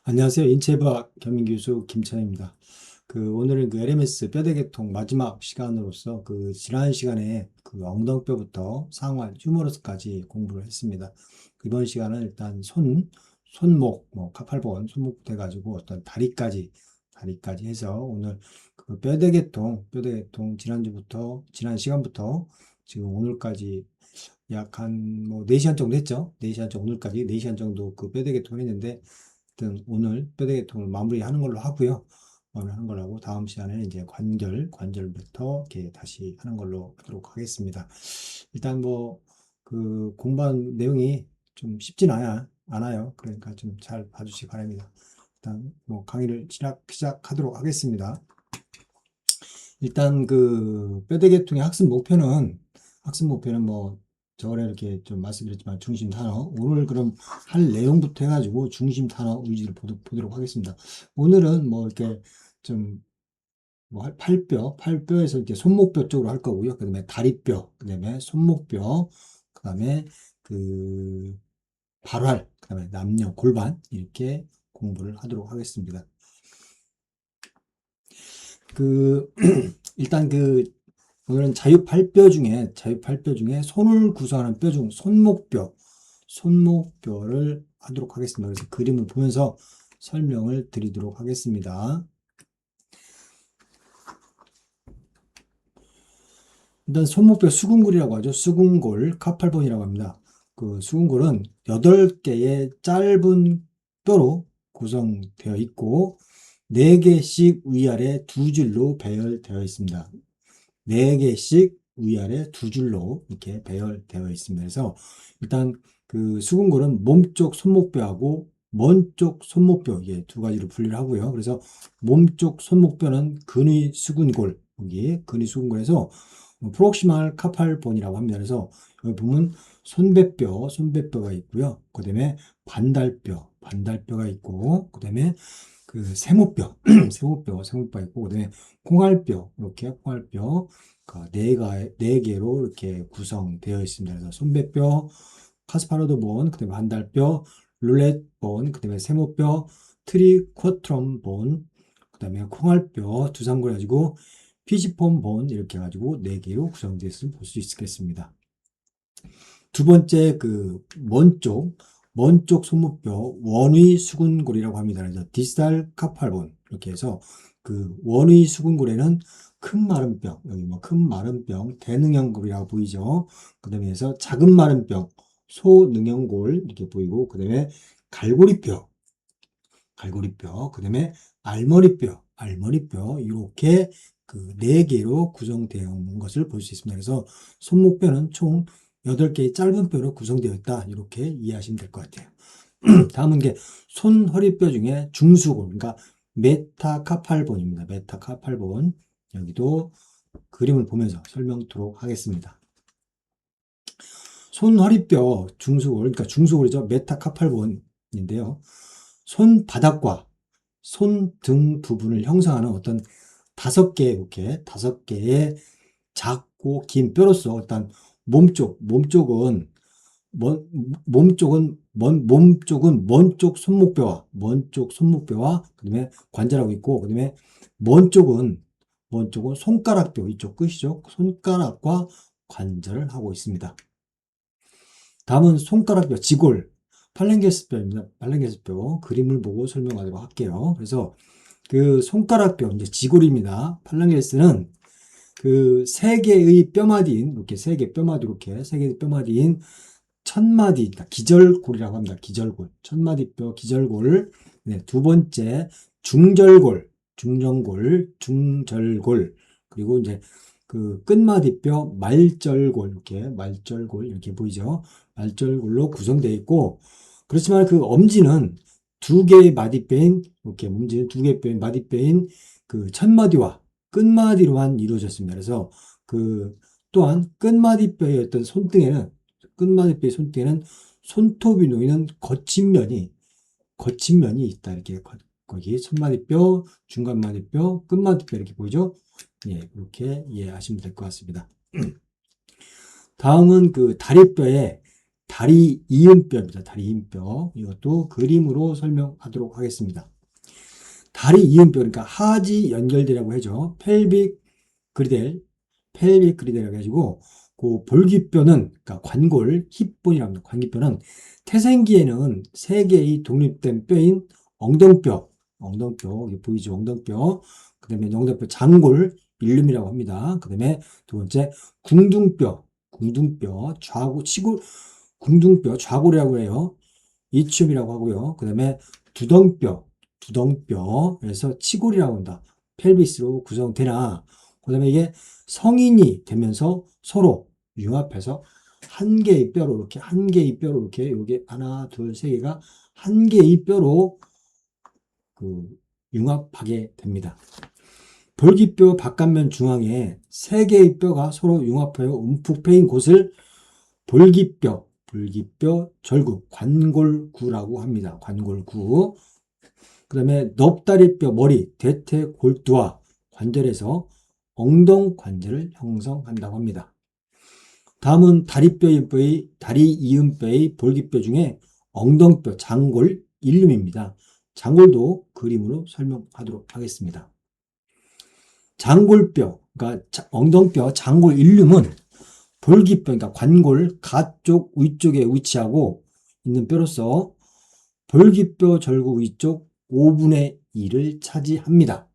안녕하세요. 인체부학 겸임교수 김찬입니다. 오늘은 LMS 뼈대계통 마지막 시간으로서 지난 시간에 엉덩뼈부터 상완, 휴머러스까지 공부를 했습니다. 이번 시간은 일단 손목, 카팔본, 손목 돼가지고 어떤 다리까지 해서 오늘 뼈대계통 지난 시간부터 지금 오늘까지 약 한 4시간 정도 했죠. 4시간 정도, 오늘까지 4시간 정도 뼈대계통을 했는데, 하여튼 오늘 뼈대계통을 마무리하는 걸로 하고요. 오늘 하는 걸로 하고 다음 시간에는 이제 관절부터 이렇게 다시 하는 걸로 하도록 하겠습니다. 일단 공부한 내용이 좀 쉽진 않아요. 그러니까 좀 잘 봐주시기 바랍니다. 일단 강의를 시작하도록 하겠습니다. 일단 뼈대계통의 학습 목표는 저번에 이렇게 좀 말씀드렸지만 중심 단어, 오늘 그럼 할 내용부터 해가지고 중심 단어 위주로 보도록 하겠습니다. 오늘은 이렇게 좀 팔뼈에서 이제 손목뼈 쪽으로 할 거고요. 그 다음에 다리뼈, 그 다음에 손목뼈, 그 다음에 발활, 그 다음에 남녀 골반 이렇게 공부를 하도록 하겠습니다. 일단 오늘은 자유팔뼈 중에 손을 구성하는 뼈 중 손목뼈를 하도록 하겠습니다. 그래서 그림을 보면서 설명을 드리도록 하겠습니다. 일단 손목뼈 수근골이라고 하죠. 수근골, 카팔본이라고 합니다. 수근골은 8개의 짧은 뼈로 구성되어 있고 4개씩 위아래 2줄로 배열되어 있습니다. 4개씩 위아래 2줄로 이렇게 배열되어 있습니다. 그래서 일단 수근골은 몸쪽 손목뼈하고 먼쪽 손목뼈, 이게 2가지로 분리를 하고요. 그래서 몸쪽 손목뼈는 근위 수근골, 여기 근위 수근골에서 프록시말 카팔본이라고 합니다. 그래서 여기 보면 손배뼈가 있고요. 그 다음에 반달뼈가 있고, 그 다음에 세모뼈, 세모뼈가 있고, 그 다음에 콩알뼈, 이렇게 콩알뼈, 네 개로 이렇게 구성되어 있습니다. 그래서 손배뼈, 카스파로드본, 그 다음에 반달뼈, 룰렛본, 그 다음에 세모뼈, 트리쿼트럼본, 그 다음에 콩알뼈, 두상골 해가지고, 피지폰본, 이렇게 해가지고 4개로 구성되어 있음을 볼 수 있겠습니다. 두 번째, 먼쪽 손목뼈, 원위 수근골이라고 합니다. 그래서 디스탈 카팔본, 이렇게 해서 원위 수근골에는 큰 마른 뼈, 여기 큰 마른 뼈, 대능형골이라고 보이죠. 그 다음에 해서 작은 마른 뼈, 소능형골, 이렇게 보이고, 그 다음에 갈고리뼈, 그 다음에 알머리뼈, 이렇게 4개로 구성되어 있는 것을 볼 수 있습니다. 그래서 손목뼈는 총 8개의 짧은 뼈로 구성되어 있다. 이렇게 이해하시면 될 것 같아요. 다음은 손허리뼈 중에 중수골, 그러니까 메타카팔본입니다. 메타카팔본. 여기도 그림을 보면서 설명토록 하겠습니다. 손허리뼈 중수골, 그러니까 중수골이죠. 메타카팔본인데요. 손바닥과 손등 부분을 형성하는 어떤 5개의 작고 긴 뼈로서 일단 몸쪽은 먼쪽 손목뼈와 그다음에 관절하고 있고, 그다음에 먼 쪽은 손가락뼈, 이쪽 끝이죠. 손가락과 관절을 하고 있습니다. 다음은 손가락뼈 지골, 팔랭게스뼈입니다. 팔랭게스뼈 그림을 보고 설명하도록 할게요. 그래서 손가락뼈 이제 지골입니다. 팔랑게스는 3개의 뼈마디인 이렇게 3개 뼈마디, 이렇게 3개의 뼈마디인 첫마디, 그러니까 기절골이라고 합니다. 기절골, 첫마디뼈 기절골. 네, 두 번째 중절골, 그리고 이제 끝마디뼈 말절골, 이렇게 보이죠. 말절골로 구성되어 있고, 그렇지만 엄지는 2개의 마디뼈인, 이렇게 엄지는 2개의 뼈인 마디뼈인 첫마디와 끝마디로만 이루어졌습니다. 그래서 또한 끝마디뼈의 손등에는 손톱이 놓이는 거친 면이 있다. 이렇게 거기 첫마디뼈, 중간마디뼈, 끝마디뼈 이렇게 보이죠? 예, 이렇게 이해하시면 될 것 같습니다. 다음은 다리뼈의 다리 이음뼈입니다. 다리 이음뼈. 이것도 그림으로 설명하도록 하겠습니다. 다리 이음뼈, 그러니까 하지 연결대라고 하죠. 펠빅 그리델이라고 해가지고, 그 볼기뼈는, 그러니까 관골, 힙본이라고 합니다. 관기뼈는 태생기에는 세 개의 독립된 뼈인 엉덩뼈, 여기 보이죠? 엉덩뼈. 그 다음에 엉덩뼈 장골, 일름이라고 합니다. 그 다음에 두 번째, 궁둥뼈, 좌골이라고 해요. 이춤이라고 하고요. 그 다음에 두덩뼈에서 치골이라고 한다. 펠비스로 구성되나, 그 다음에 이게 성인이 되면서 서로 융합해서 한 개의 뼈로 이렇게, 요게 하나, 둘, 세 개가 한 개의 뼈로 그 융합하게 됩니다. 볼기뼈 바깥면 중앙에 세 개의 뼈가 서로 융합하여 움푹 패인 곳을 볼기뼈 절구, 관골구라고 합니다. 관골구. 그 다음에 넙다리뼈 머리, 대퇴골두와 관절에서 엉덩관절을 형성한다고 합니다. 다음은 다리 이음뼈의 볼기뼈 중에 엉덩뼈, 장골, 일름입니다. 장골도 그림으로 설명하도록 하겠습니다. 장골뼈, 그러니까 엉덩뼈, 장골, 일름은 볼기뼈, 그러니까 관골 가쪽 위쪽에 위치하고 있는 뼈로서 볼기뼈 절구 위쪽 5분의 1을 차지합니다.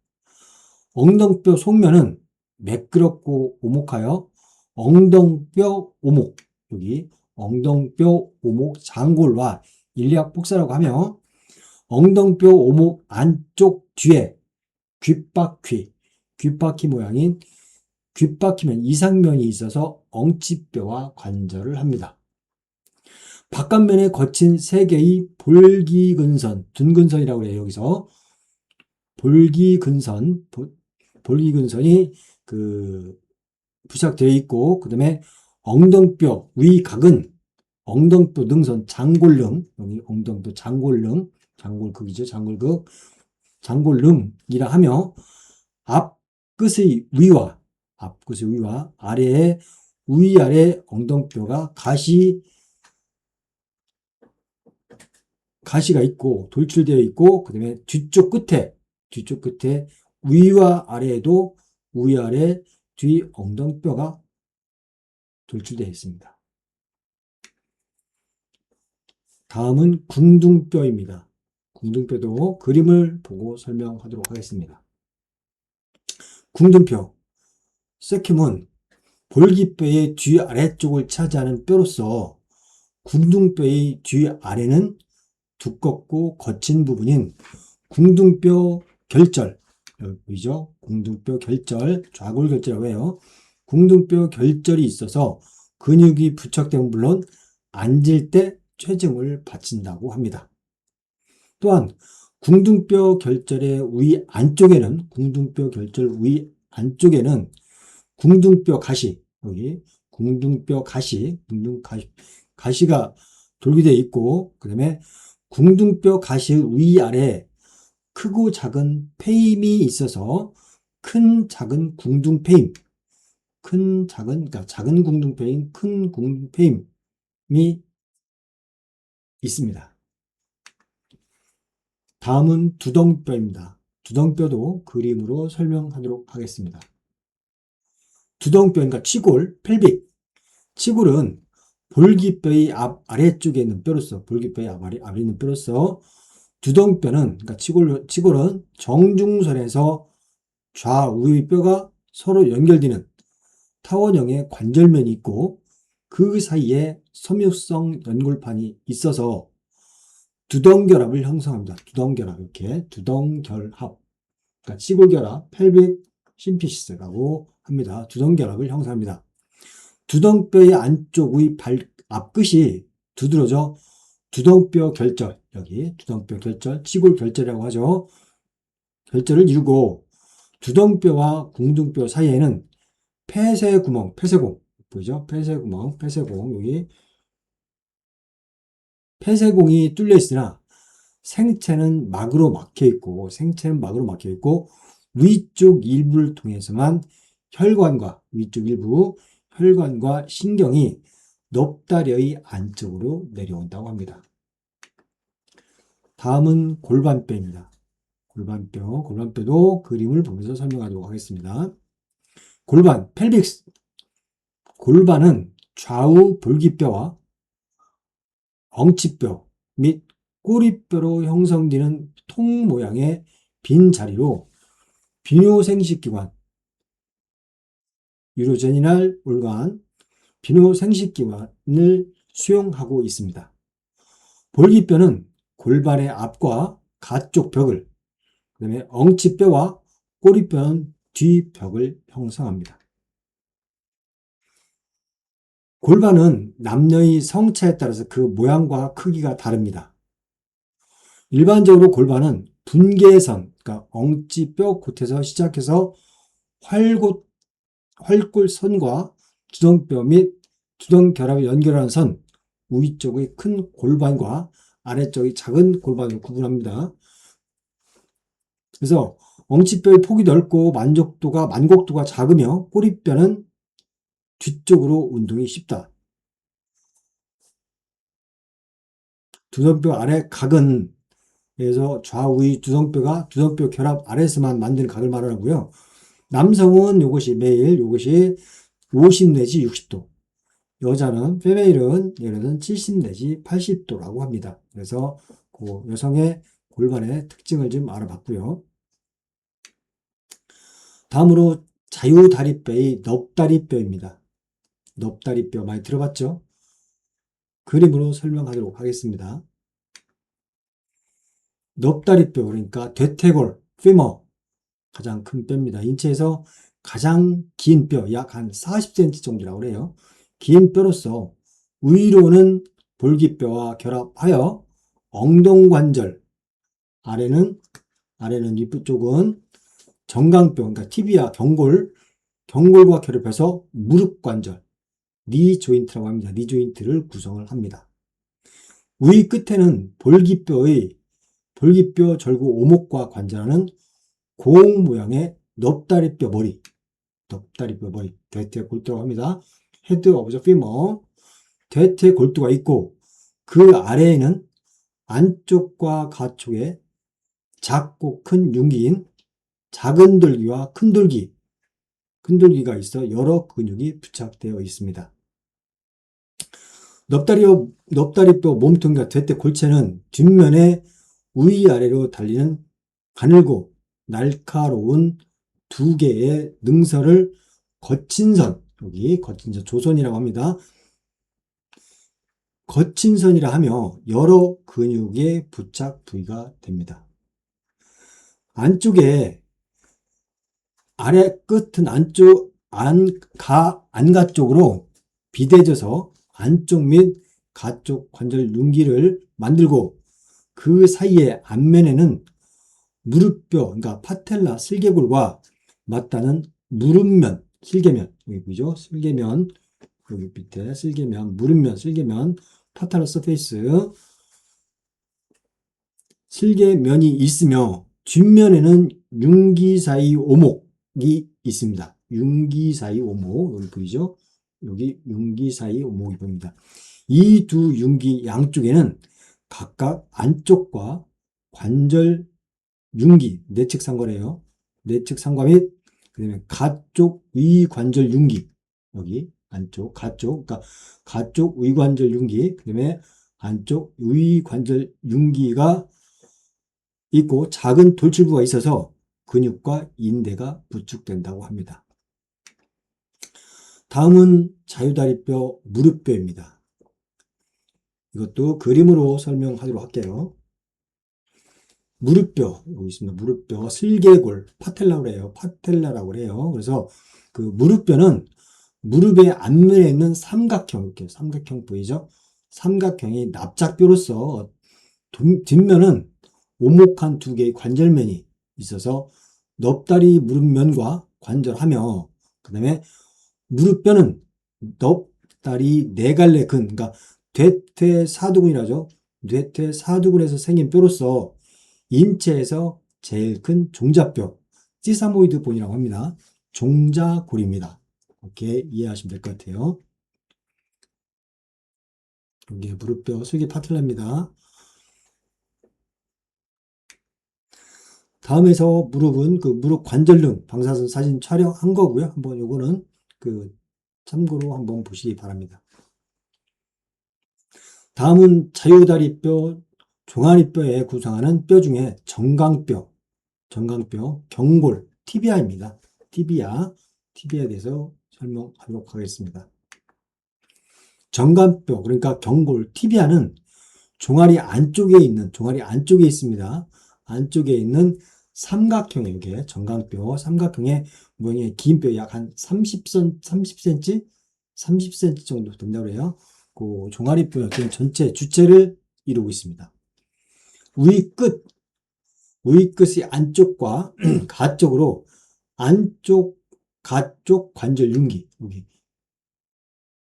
엉덩뼈 속면은 매끄럽고 오목하여 엉덩뼈 오목, 여기 엉덩뼈 오목 장골과 일리학 복사라고 하며, 엉덩뼈 오목 안쪽 뒤에 귓바퀴 모양인 귓바퀴면 이상면이 있어서 엉치뼈와 관절을 합니다. 바깥면에 거친 세 개의 볼기근선, 둔근선이라고 해요. 여기서 볼기근선이 부착되어 있고, 그 다음에 엉덩뼈 위각은 엉덩뼈 능선 장골릉, 여기 엉덩뼈 장골극이죠. 장골릉이라 하며, 앞끝의 위와 아래에 위아래 엉덩뼈가 가시가 있고 돌출되어 있고, 그 다음에 뒤쪽 끝에 위와 아래에도 위아래 뒤 엉덩뼈가 돌출되어 있습니다. 다음은 궁둥뼈입니다. 궁둥뼈도 그림을 보고 설명하도록 하겠습니다. 궁둥뼈, 세켐은 볼기뼈의 뒤 아래쪽을 차지하는 뼈로서 궁둥뼈의 뒤 아래는 두껍고 거친 부분인 궁둥뼈 결절, 여기 보이죠? 궁둥뼈 결절, 좌골결절이라고 해요. 궁둥뼈 결절이 있어서 근육이 부착되면 물론 앉을 때 체중을 받친다고 합니다. 또한 궁둥뼈 결절의 위 안쪽에는 궁둥뼈 가시, 여기 가시가 돌기되어 있고, 그 다음에 궁둥뼈 가시 위아래 크고 작은 페임이 있어서 작은 궁둥페임, 그러니까 작은 궁둥페임, 큰 궁둥페임이 있습니다. 다음은 두덩뼈입니다. 두덩뼈도 그림으로 설명하도록 하겠습니다. 두덩뼈, 그러니까 치골, 펠빅. 치골은 볼기뼈의 아래쪽에 있는 뼈로서, 아래 있는 뼈로서, 두덩뼈는, 그러니까 치골은 정중선에서 좌우의 뼈가 서로 연결되는 타원형의 관절면이 있고, 그 사이에 섬유성 연골판이 있어서 두덩결합을 형성합니다. 두덩결합. 그러니까 치골결합, 펠빅 심피시스라고 합니다. 두덩결합을 형성합니다. 두덩뼈의 안쪽의 앞끝이 두드러져 두덩뼈 결절, 여기 두덩뼈 결절, 치골 결절이라고 하죠. 결절을 이루고, 두덩뼈와 궁둥뼈 사이에는 폐쇄공, 보이죠? 폐쇄공, 여기 폐쇄공이 뚫려 있으나 생체는 막으로 막혀 있고, 위쪽 일부를 통해서만 혈관과 신경이 넙다리의 안쪽으로 내려온다고 합니다. 다음은 골반뼈입니다. 골반뼈도 그림을 보면서 설명하도록 하겠습니다. 골반, 펠빅스. 골반은 좌우 볼기뼈와 엉치뼈 및 꼬리뼈로 형성되는 통 모양의 빈 자리로 비뇨생식기관, 유로제니널 올간, 비뇨생식기관을 수용하고 있습니다. 볼기뼈는 골반의 앞과 가쪽 벽을, 그 다음에 엉치뼈와 꼬리뼈는 뒤벽을 형성합니다. 골반은 남녀의 성차에 따라서 그 모양과 크기가 다릅니다. 일반적으로 골반은 분계선, 그러니까 엉치뼈 곳에서 시작해서 활골선과 주정뼈 및 주정결합을 연결하는 선, 위쪽의 큰 골반과 아래쪽의 작은 골반으로 구분합니다. 그래서 엉치뼈의 폭이 넓고 만곡도가 작으며 꼬리뼈는 뒤쪽으로 운동이 쉽다. 주정뼈 아래 각은, 그래서 좌우의 주정뼈가 주정뼈 결합 아래에서만 만드는 각을 말하고요. 남성은 이것이 50 내지 60도, 여자는 페메일은 얘는 70 내지 80도라고 합니다. 그래서 그 여성의 골반의 특징을 좀 알아봤고요. 다음으로 자유다리뼈의 넙다리뼈입니다. 넙다리뼈 많이 들어봤죠? 그림으로 설명하도록 하겠습니다. 넙다리뼈, 그러니까 대퇴골, 피머, 가장 큰 뼈입니다. 인체에서 가장 긴 뼈, 약 한 40cm 정도라고 해요. 긴 뼈로서 위로는 볼기뼈와 결합하여 엉덩관절, 아래는 윗쪽은 정강뼈, 그러니까 티비아, 경골과 결합해서 무릎관절, 니 조인트라고 합니다. 니 조인트를 구성을 합니다. 위 끝에는 볼기뼈 절구 오목과 관절하는 공 모양의 넙다리뼈 머리, 대퇴골두라고 합니다. 헤드 오브 더 피머, 대퇴골두가 있고 그 아래에는 안쪽과 가쪽에 작고 큰 융기인 작은 돌기와 큰 돌기가 있어 여러 근육이 부착되어 있습니다. 넙다리뼈 몸통과 대퇴골체는 뒷면에 위아래로 달리는 가늘고 날카로운 두 개의 능선을 거친 선, 여기 거친 선, 조선이라고 합니다. 거친 선이라 하며 여러 근육의 부착 부위가 됩니다. 안쪽에 아래 끝은 안가 쪽으로 비대져서 안쪽 및 가쪽 관절 융기를 만들고 그 사이의 앞면에는 무릎뼈, 그러니까 파텔라 슬개골과 맞닿는 무릎면, 슬개면, 여기 보이죠? 슬개면, 여기 밑에 슬개면, 무릎면, 슬개면, 파텔라 서페이스, 슬개면이 있으며 뒷면에는 융기 사이 오목이 있습니다. 융기 사이 오목, 여기 보이죠? 여기 융기 사이 오목이 보입니다. 이 두 융기 양쪽에는 각각 안쪽과 관절 융기, 내측 상관이에요. 내측 상관 및 그다음에 가쪽 위관절 융기, 여기 안쪽 가쪽, 그러니까 가쪽 위관절 융기, 그다음에 안쪽 위관절 융기가 있고 작은 돌출부가 있어서 근육과 인대가 부축된다고 합니다. 다음은 자유다리뼈, 무릎뼈입니다. 이것도 그림으로 설명하도록 할게요. 무릎뼈, 여기 있습니다. 무릎뼈, 슬개골, 파텔라라고 해요. 그래서 그 무릎뼈는 무릎의 앞면에 있는 삼각형, 이렇게 삼각형 보이죠? 삼각형이 납작뼈로서 뒷면은 오목한 두 개의 관절면이 있어서 넙다리 무릎면과 관절하며, 그 다음에 무릎뼈는 넙다리 네 갈래 근, 그러니까 대퇴사두근이라죠. 대퇴사두근에서 생긴 뼈로서 인체에서 제일 큰 종자뼈, 시사모이드 본이라고 합니다. 종자골입니다. 이렇게 이해하시면 될 것 같아요. 이게 무릎뼈 슬기 파틀라입니다. 다음에서 무릎은 그 무릎 관절염 방사선 사진 촬영한 거고요. 한번 요거는 그 참고로 한번 보시기 바랍니다. 다음은 자유다리뼈, 종아리뼈에 구성하는 뼈 중에 정강뼈, 경골, 티비아입니다. 티비아에 대해서 설명하도록 하겠습니다. 정강뼈, 그러니까 경골, 티비아는 종아리 안쪽에 있습니다. 안쪽에 있는 삼각형의 이게 정강뼈, 삼각형의 모양의 긴 뼈 약 한 30cm 정도 된다고 해요. 그 종아리뼈 전체 주체를 이루고 있습니다. 우위 끝이 안쪽과 가쪽으로 가쪽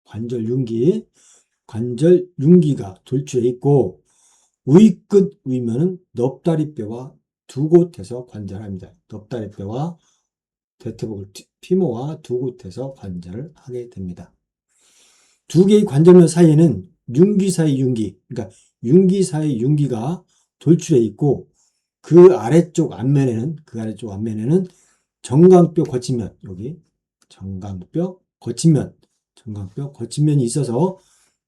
관절윤기가 돌출해 있고 우위면은 넙다리뼈와 두 곳에서 관절합니다. 넙다리뼈와 대퇴복을 피모와 두 곳에서 관절을 하게 됩니다. 두 개의 관절면 사이에는 윤기 사이 윤기가 돌출해 있고 그 아래쪽 앞면에는 정강뼈 거친면, 여기 정강뼈 거친면이 있어서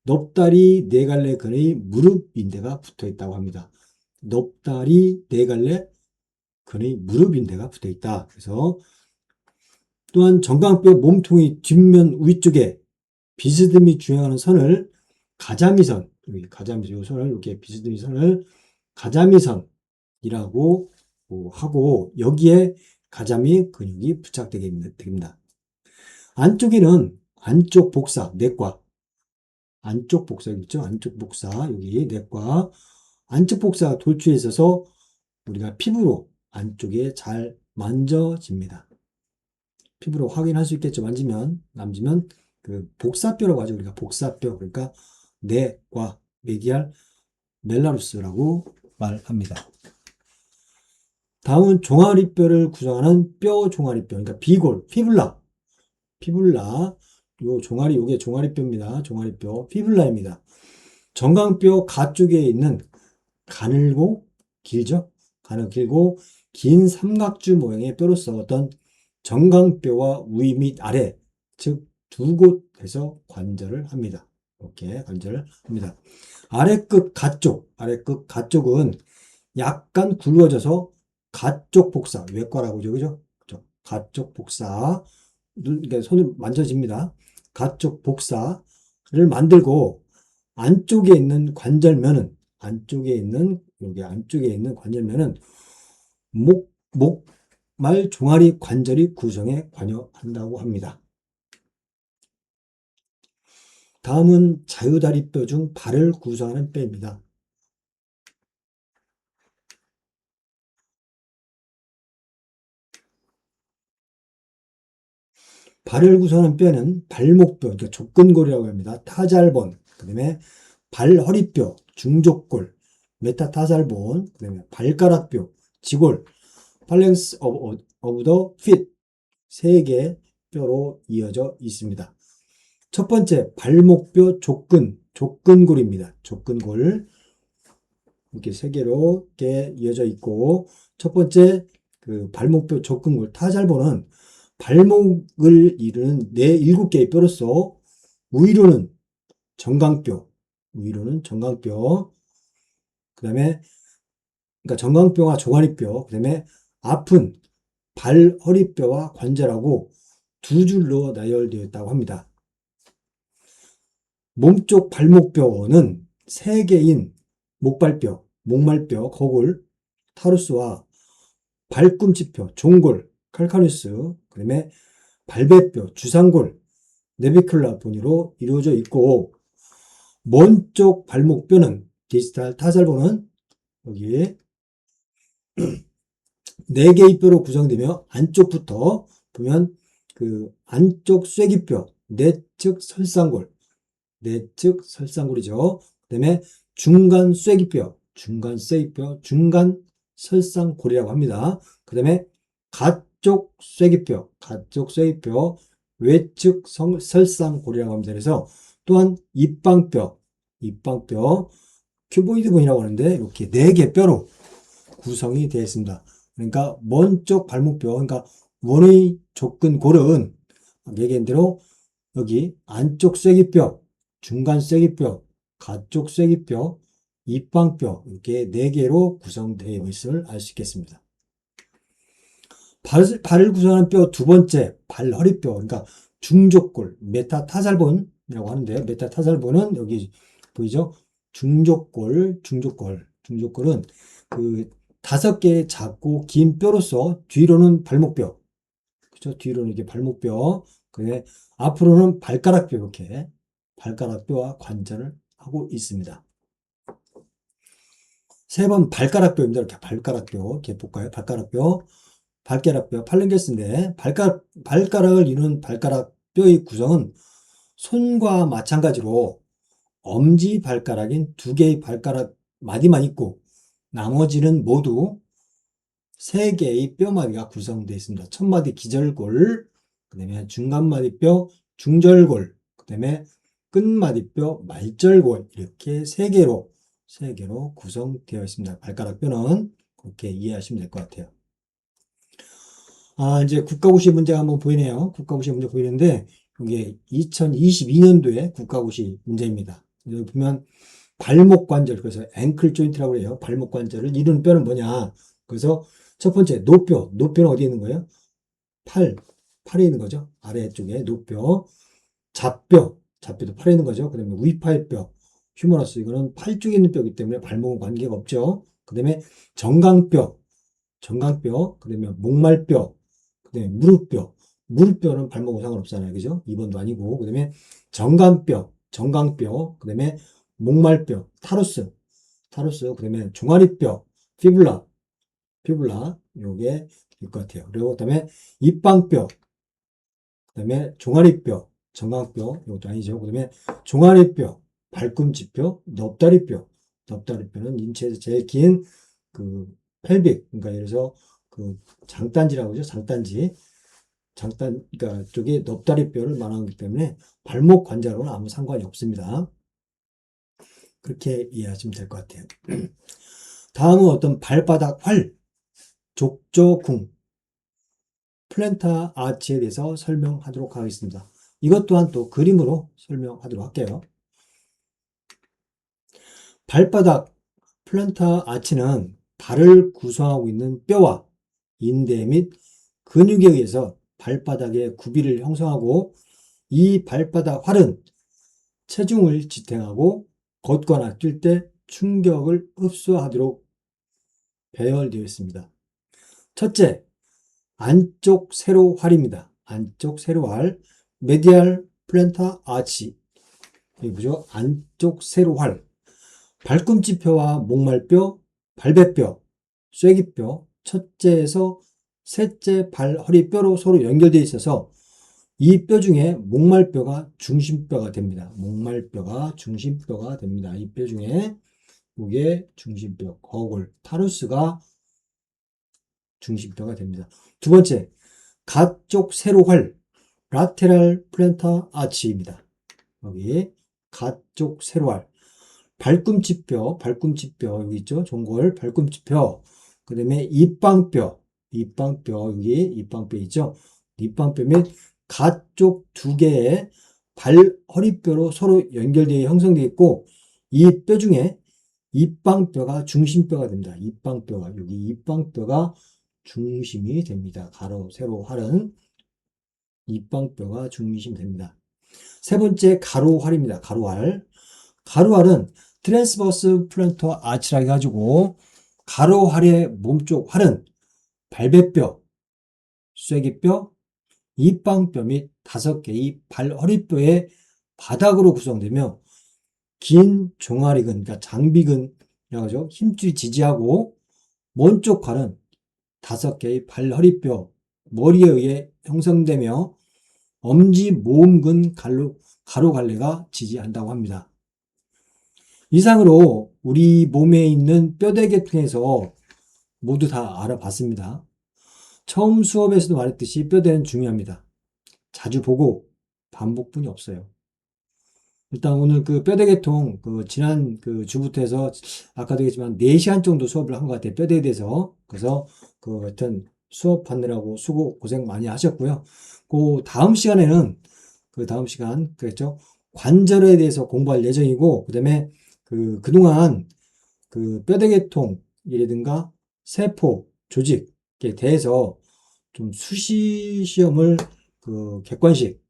넙다리 네 갈래 근의 무릎 인대가 붙어 있다고 합니다. 넙다리 네 갈래 근의 무릎 인대가 붙어 있다. 그래서 또한 정강뼈 몸통의 뒷면 위쪽에 비스듬히 주행하는 선을 가자미선, 이 선을 이렇게 비스듬히 선을 가자미선이라고 하고 여기에 가자미 근육이 부착되게 됩니다. 안쪽에는 안쪽 복사, 내과, 안쪽 복사 있죠? 안쪽 복사, 여기 내과, 안쪽 복사가 돌출해 있어서 우리가 피부로 안쪽에 잘 만져집니다. 피부로 확인할 수 있겠죠? 만지면 그 복사뼈라고 하죠. 우리가 복사뼈, 그러니까 내과, 메디알 멜라루스라고 말합니다. 다음은 종아리뼈를 구성하는 뼈 종아리뼈, 그러니까 비골, 피불라. 요게 종아리뼈입니다. 종아리뼈, 피불라입니다. 정강뼈 가쪽에 있는 가늘고 길죠? 길고 긴 삼각주 모양의 뼈로서 어떤 정강뼈와 위 및 아래, 즉 두 곳에서 관절을 합니다. 이렇게 관절을 합니다. 아래끝 가쪽은 약간 굵어져서 가쪽 복사, 외과라고 하죠. 그죠? 가쪽 복사. 그러니까 손을 만져집니다. 가쪽 복사를 만들고 안쪽에 있는 관절면은 목말 종아리 관절이 구성에 관여한다고 합니다. 다음은 자유다리뼈 중 발을 구성하는 뼈입니다. 발을 구성하는 뼈는 발목뼈, 그러니까 족근골이라고 합니다. 타잘본, 그 다음에 발허리뼈, 중족골, 메타타살본, 그 다음에 발가락뼈, 지골, 팔랭스 오브 더 핏, 세 개 뼈로 이어져 있습니다. 첫 번째, 발목뼈 족근골입니다. 족근골. 이렇게 세 개로 이렇게 이어져 있고, 첫 번째, 그 발목뼈 족근골, 타잘본은 발목을 이루는 일곱 개의 뼈로서 위로는 정강뼈, 그 다음에 그러니까 정강뼈와 종아리뼈, 그 다음에 아픈 발, 허리뼈와 관절하고 두 줄로 나열되어 있다고 합니다. 몸쪽 발목뼈는 세 개인 목말뼈, 거골, 타루스와 발꿈치뼈, 종골, 칼카누스, 그 다음에 발배뼈, 주상골, 네비큘라 보니로 이루어져 있고, 먼 쪽 발목뼈는 디지털 타살본은 여기 네 개의 뼈로 구성되며 안쪽부터 보면 그 안쪽 쐐기뼈, 내측 설상골이죠. 그 다음에 중간 설상골이라고 합니다. 그 다음에 가쪽 쐐기뼈, 외측 설상골이라고 합니다. 그래서 또한 입방뼈, 입방뼈, 큐보이드 본이라고 하는데 이렇게 4개 뼈로 구성이 되어 있습니다. 그러니까 먼 쪽 발목뼈, 그러니까 원의 족근골은 얘기한 대로 여기 안쪽 쐐기뼈, 중간 쐐기뼈, 가쪽 쐐기뼈, 입방뼈 이렇게 4개로 구성되어 있음을 알 수 있겠습니다. 발을 구성하는 뼈 두 번째, 발허리뼈, 그러니까 중족골, 메타타살본이라고 하는데, 메타타살본은 여기 보이죠? 중족골은 그 5개의 작고 긴 뼈로서 뒤로는 발목뼈, 그렇죠? 뒤로는 이게 발목뼈, 그다음에 앞으로는 발가락뼈 이렇게 발가락뼈와 관절을 하고 있습니다. 세 번 발가락뼈입니다. 이렇게 발가락뼈 이렇게 볼까요? 발가락뼈, 팔랭게스인데 발가락을 이루는 발가락뼈의 구성은 손과 마찬가지로 엄지 발가락인 2개의 발가락 마디만 있고 나머지는 모두 3개의 뼈마디가 구성되어 있습니다. 첫 마디 기절골, 그 다음에 중간마디뼈 중절골, 그 다음에 끝마디뼈 말절골 이렇게 3개로 구성되어 있습니다. 발가락뼈는 그렇게 이해하시면 될 것 같아요. 이제 국가고시 문제가 한번 보이네요. 국가고시 문제 보이는데, 이게 2022년도에 국가고시 문제입니다. 여기 보면 발목 관절, 그래서 앵클 조인트라고 해요. 발목 관절을 이루는 뼈는 뭐냐? 그래서 첫 번째, 노뼈는 어디에 있는 거예요? 팔에 있는 거죠. 아래쪽에 노뼈. 잡뼈도 팔에 있는 거죠. 그 다음에 위팔뼈, 휴머러스, 이거는 팔 쪽에 있는 뼈이기 때문에 발목은 관계가 없죠. 그 다음에 정강뼈, 그 다음에 목말뼈, 그 다음에 무릎뼈는 발목은 상관없잖아요. 그죠? 2번도 아니고. 그 다음에 정강뼈, 그 다음에 목말뼈, 타루스, 그 다음에 종아리뼈, 피불라, 요게 될 것 같아요. 그리고 그 다음에 입방뼈, 그 다음에 종아리뼈, 정강뼈, 이것도 아니죠. 그 다음에 종아리뼈, 발꿈치뼈, 넙다리뼈는 인체에서 제일 긴 그 펠빅, 그러니까 예를 들어서 그 장단지라고 하죠. 그러니까 쪽에 넙다리뼈를 말하기 때문에 발목 관절하고는 아무 상관이 없습니다. 그렇게 이해하시면 될 것 같아요. 다음은 어떤 발바닥 활, 족저궁, 플랜타 아치에 대해서 설명하도록 하겠습니다. 이것 또한 또 그림으로 설명하도록 할게요. 발바닥 플랜타 아치는 발을 구성하고 있는 뼈와 인대 및 근육에 의해서 발바닥의 굽이를 형성하고, 이 발바닥 활은 체중을 지탱하고 걷거나 뛸 때 충격을 흡수하도록 배열되어 있습니다. 첫째, 안쪽 세로활입니다. 안쪽 세로활, 메디알 플랜타 아치. 이게 뭐죠? 안쪽 세로활. 발꿈치뼈와 목말뼈, 발배뼈, 쐐기뼈, 첫째에서 셋째 발, 허리 뼈로 서로 연결되어 있어서 이 뼈 중에 목말뼈가 중심뼈가 됩니다. 이 뼈 중에 이게 중심뼈, 거골, 타루스가 중심뼈가 됩니다. 두 번째, 가쪽 세로활, 라테랄 플랜타 아치입니다. 여기 가쪽 세로활. 발꿈치뼈, 여기 있죠? 종골, 발꿈치뼈. 그 다음에 입방뼈, 여기 입방뼈 있죠? 입방뼈 및 가쪽 2개의 발, 허리뼈로 서로 연결되어 형성되어 있고, 이 뼈 중에 입방뼈가 중심뼈가 됩니다. 여기 입방뼈가 중심이 됩니다. 가로, 세로, 활은 입방뼈가 중심이 됩니다. 세 번째, 가로활입니다. 가로활은 트랜스버스 플랜터 아치라 해가지고, 가로활의 몸쪽 활은 발배뼈, 쐐기뼈, 입방뼈 및 5개의 발허리뼈의 바닥으로 구성되며, 긴 종아리근, 그러니까 장비근이라고 하죠. 힘줄이 지지하고, 먼쪽 활은 5개의 발허리뼈, 머리에 의해 형성되며, 엄지 모음근 가로갈래가 지지한다고 합니다. 이상으로 우리 몸에 있는 뼈대 계통에서 모두 다 알아봤습니다. 처음 수업에서도 말했듯이 뼈대는 중요합니다. 자주 보고 반복뿐이 없어요. 일단 오늘 그 뼈대계통 그 지난 그 주부터 해서 아까도 얘기했지만 4시간 정도 수업을 한 것 같아요. 뼈대에 대해서. 그래서 그 하여튼 수업하느라고 수고 고생 많이 하셨고요. 그 다음 시간에는 그 다음 시간 그랬죠. 관절에 대해서 공부할 예정이고 그다음에 그동안 그 뼈대계통이라든가 세포, 조직에 대해서 좀 수시 시험을 그 객관식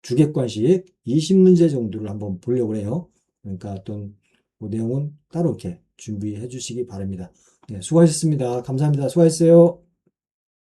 주객관식 20문제 정도를 한번 보려고 해요. 그러니까 어떤 그 내용은 따로 이렇게 준비해 주시기 바랍니다. 네, 수고하셨습니다. 감사합니다. 수고하셨어요.